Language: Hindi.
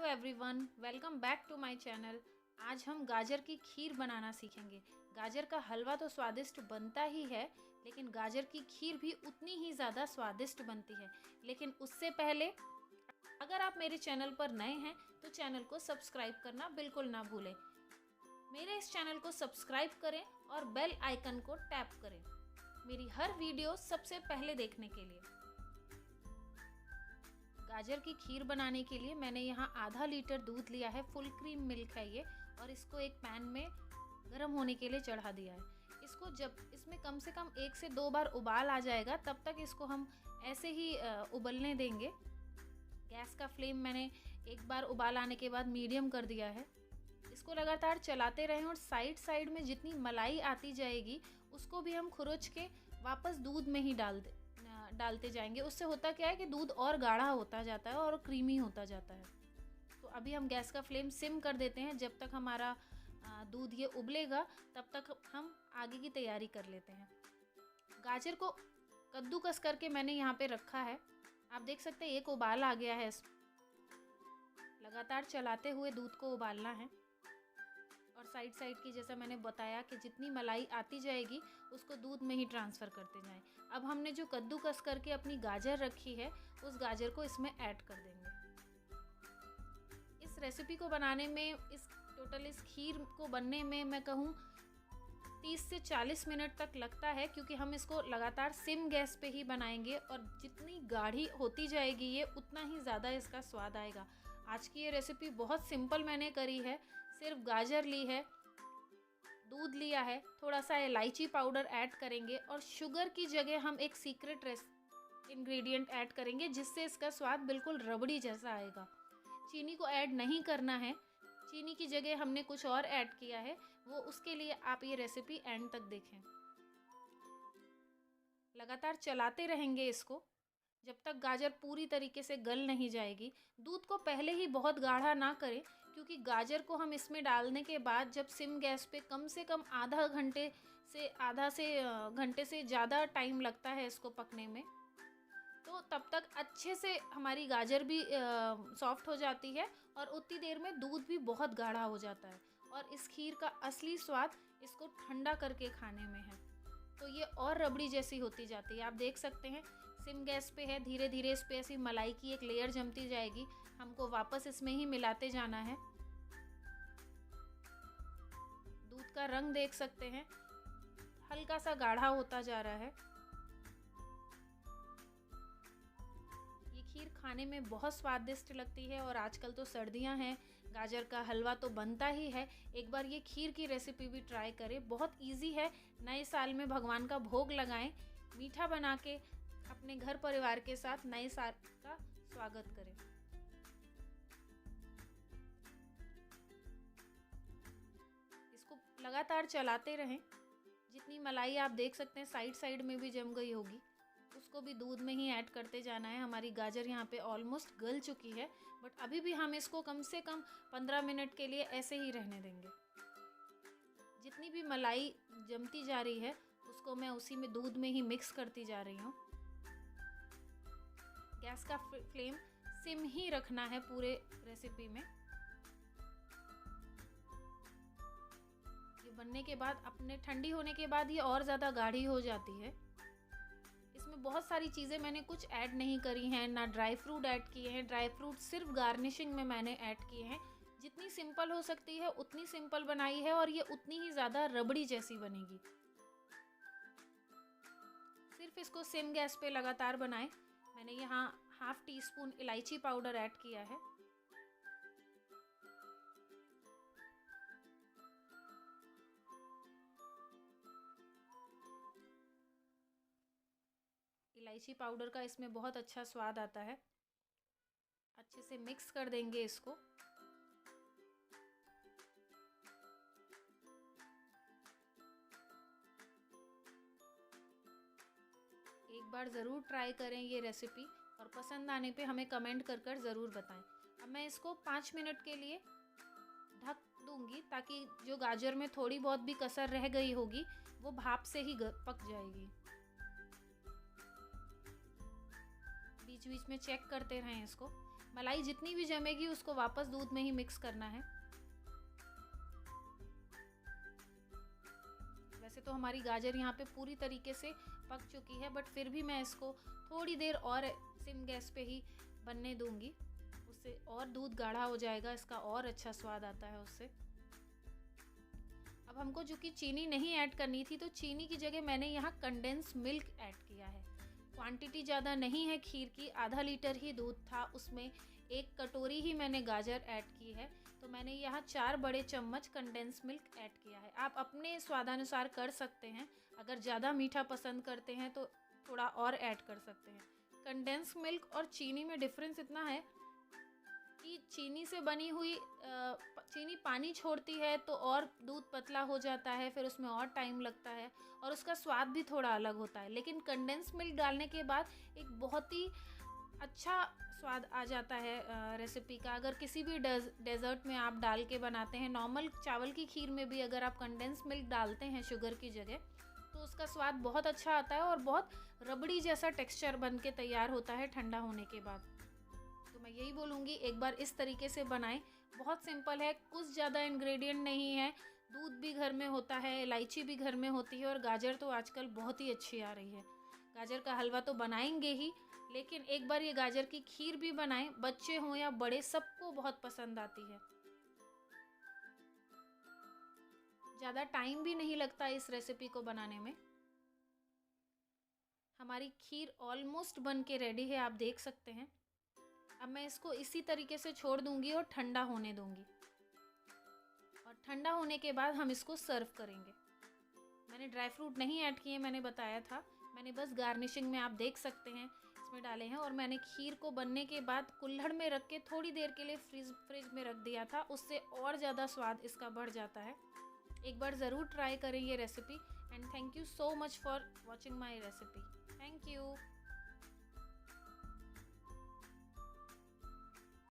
Hello everyone, welcome back to my channel. आज हम गाजर की खीर बनाना सीखेंगे। गाजर का हलवा तो स्वादिष्ट बनता ही है, लेकिन गाजर की खीर भी उतनी ही ज़्यादा स्वादिष्ट बनती है। लेकिन उससे पहले अगर आप मेरे चैनल पर नए हैं तो चैनल को सब्सक्राइब करना बिल्कुल ना भूलें। मेरे इस चैनल को सब्सक्राइब करें और बेल आइकन को टैप करें मेरी हर वीडियो सबसे पहले देखने के लिए। गाजर की खीर बनाने के लिए मैंने यहाँ आधा लीटर दूध लिया है, फुल क्रीम मिल्क है ये, और इसको एक पैन में गर्म होने के लिए चढ़ा दिया है। इसको जब इसमें कम से कम 1 से 2 बार उबाल आ जाएगा तब तक इसको हम ऐसे ही उबलने देंगे। गैस का फ्लेम मैंने एक बार उबाल आने के बाद मीडियम कर दिया है। इसको लगातार चलाते रहें और साइड साइड में जितनी मलाई आती जाएगी उसको भी हम खुरच के वापस दूध में ही डालते जाएंगे। उससे होता क्या है कि दूध और गाढ़ा होता जाता है और क्रीमी होता जाता है। तो अभी हम गैस का फ्लेम सिम कर देते हैं। जब तक हमारा दूध ये उबलेगा तब तक हम आगे की तैयारी कर लेते हैं। गाजर को कद्दूकस करके मैंने यहाँ पे रखा है। आप देख सकते हैं एक उबाल आ गया है। लगातार चलाते हुए दूध को उबालना है और साइड साइड की, जैसा मैंने बताया कि जितनी मलाई आती जाएगी उसको दूध में ही ट्रांसफ़र करते जाएं। अब हमने जो कद्दूकस करके अपनी गाजर रखी है उस गाजर को इसमें ऐड कर देंगे। इस रेसिपी को बनाने में, इस खीर को बनने में मैं कहूँ 30 से 40 मिनट तक लगता है, क्योंकि हम इसको लगातार सिम गैस पे ही बनाएंगे और जितनी गाढ़ी होती जाएगी ये उतना ही ज़्यादा इसका स्वाद आएगा। आज की ये रेसिपी बहुत सिंपल मैंने करी है। सिर्फ गाजर ली है, दूध लिया है, थोड़ा सा इलायची पाउडर ऐड करेंगे और शुगर की जगह हम एक सीक्रेट इंग्रेडिएंट ऐड करेंगे जिससे इसका स्वाद बिल्कुल रबड़ी जैसा आएगा। चीनी को ऐड नहीं करना है, चीनी की जगह हमने कुछ और ऐड किया है, वो उसके लिए आप ये रेसिपी एंड तक देखें। लगातार चलाते रहेंगे इसको जब तक गाजर पूरी तरीके से गल नहीं जाएगी। दूध को पहले ही बहुत गाढ़ा ना करें, क्योंकि गाजर को हम इसमें डालने के बाद जब सिम गैस पे कम से कम आधा घंटे से ज़्यादा टाइम लगता है इसको पकने में, तो तब तक अच्छे से हमारी गाजर भी सॉफ्ट हो जाती है और उतनी देर में दूध भी बहुत गाढ़ा हो जाता है। और इस खीर का असली स्वाद इसको ठंडा करके खाने में है, तो ये और रबड़ी जैसी होती जाती है। आप देख सकते हैं सिम गैस पे है, धीरे धीरे इस पे ऐसी मलाई की एक लेयर जमती जाएगी। हमको वापस इसमें ही मिलाते जाना है। दूध का रंग देख सकते हैं, हल्का सा गाढ़ा होता जा रहा है। ये खीर खाने में बहुत स्वादिष्ट लगती है और आजकल तो सर्दियां हैं, गाजर का हलवा तो बनता ही है। एक बार ये खीर की रेसिपी भी ट्राई करें, बहुत इजी है। नए साल में भगवान का भोग लगाएं, मीठा बना के अपने घर परिवार के साथ नए साल का स्वागत करें। इसको लगातार चलाते रहें। जितनी मलाई आप देख सकते हैं साइड साइड में भी जम गई होगी, उसको भी दूध में ही ऐड करते जाना है। हमारी गाजर यहाँ पे ऑलमोस्ट गल चुकी है, बट अभी भी हम इसको कम से कम 15 मिनट के लिए ऐसे ही रहने देंगे। जितनी भी मलाई जमती जा रही है उसको मैं उसी में दूध में ही मिक्स करती जा रही हूँ। गैस का फ्लेम सिम ही रखना है पूरे रेसिपी में। ये बनने के बाद, अपने ठंडी होने के बाद ये और ज़्यादा गाढ़ी हो जाती है। इसमें बहुत सारी चीज़ें मैंने कुछ ऐड नहीं करी हैं, ना ड्राई फ्रूट ऐड किए हैं। ड्राई फ्रूट सिर्फ गार्निशिंग में मैंने ऐड किए हैं। जितनी सिंपल हो सकती है उतनी सिंपल बनाई है और ये उतनी ही ज़्यादा रबड़ी जैसी बनेगी। सिर्फ इसको सिम गैस पे लगातार बनाएं। मैंने यहाँ ½ टीस्पून इलायची पाउडर ऐड किया है। इलायची पाउडर का इसमें बहुत अच्छा स्वाद आता है। अच्छे से मिक्स कर देंगे इसको। एक बार ज़रूर ट्राई करें ये रेसिपी और पसंद आने पे हमें कमेंट कर ज़रूर बताएं। अब मैं इसको 5 मिनट के लिए ढक दूंगी ताकि जो गाजर में थोड़ी बहुत भी कसर रह गई होगी वो भाप से ही पक जाएगी। बीच बीच में चेक करते रहें इसको। मलाई जितनी भी जमेगी उसको वापस दूध में ही मिक्स करना है। वैसे तो हमारी गाजर यहाँ पे पूरी तरीके से पक चुकी है, बट फिर भी मैं इसको थोड़ी देर और सिम गैस पे ही बनने दूंगी, उससे और दूध गाढ़ा हो जाएगा, इसका और अच्छा स्वाद आता है उससे। अब हमको जो कि चीनी नहीं ऐड करनी थी, तो चीनी की जगह मैंने यहाँ कंडेंस मिल्क ऐड किया है। क्वांटिटी ज़्यादा नहीं है खीर की, आधा लीटर ही दूध था, उसमें 1 कटोरी ही मैंने गाजर ऐड की है, तो मैंने यहाँ 4 बड़े चम्मच कंडेंस मिल्क ऐड किया है। आप अपने स्वादानुसार कर सकते हैं, अगर ज़्यादा मीठा पसंद करते हैं तो थोड़ा और ऐड कर सकते हैं। कंडेंस मिल्क और चीनी में डिफरेंस इतना है कि चीनी से बनी हुई चीनी पानी छोड़ती है तो और दूध पतला हो जाता है, फिर उसमें और टाइम लगता है और उसका स्वाद भी थोड़ा अलग होता है। लेकिन कंडेंस मिल्क डालने के बाद एक बहुत ही अच्छा स्वाद आ जाता है रेसिपी का। अगर किसी भी डेज़र्ट में आप डाल के बनाते हैं, नॉर्मल चावल की खीर में भी अगर आप कंडेंस मिल्क डालते हैं शुगर की जगह, तो उसका स्वाद बहुत अच्छा आता है और बहुत रबड़ी जैसा टेक्सचर बन के तैयार होता है ठंडा होने के बाद। तो मैं यही बोलूँगी, एक बार इस तरीके से बनाएं। बहुत सिंपल है, कुछ ज़्यादा इंग्रेडिएंट नहीं है, दूध भी घर में होता है, इलायची भी घर में होती है और गाजर तो आजकल बहुत ही अच्छी आ रही है। गाजर का हलवा तो बनाएंगे ही, लेकिन एक बार ये गाजर की खीर भी बनाएं, बच्चे हों या बड़े सबको बहुत पसंद आती है। ज़्यादा टाइम भी नहीं लगता इस रेसिपी को बनाने में। हमारी खीर ऑलमोस्ट बन के रेडी है, आप देख सकते हैं। अब मैं इसको इसी तरीके से छोड़ दूंगी और ठंडा होने दूंगी, और ठंडा होने के बाद हम इसको सर्व करेंगे। मैंने ड्राई फ्रूट नहीं ऐड किए, मैंने बताया था, मैंने बस गार्निशिंग में आप देख सकते हैं इसमें डाले हैं। और मैंने खीर को बनने के बाद कुल्हड़ में रख के थोड़ी देर के लिए फ्रिज में रख दिया था, उससे और ज़्यादा स्वाद इसका बढ़ जाता है। एक बार ज़रूर ट्राई करें ये recipe. And thank you so much for watching my recipe. Thank you.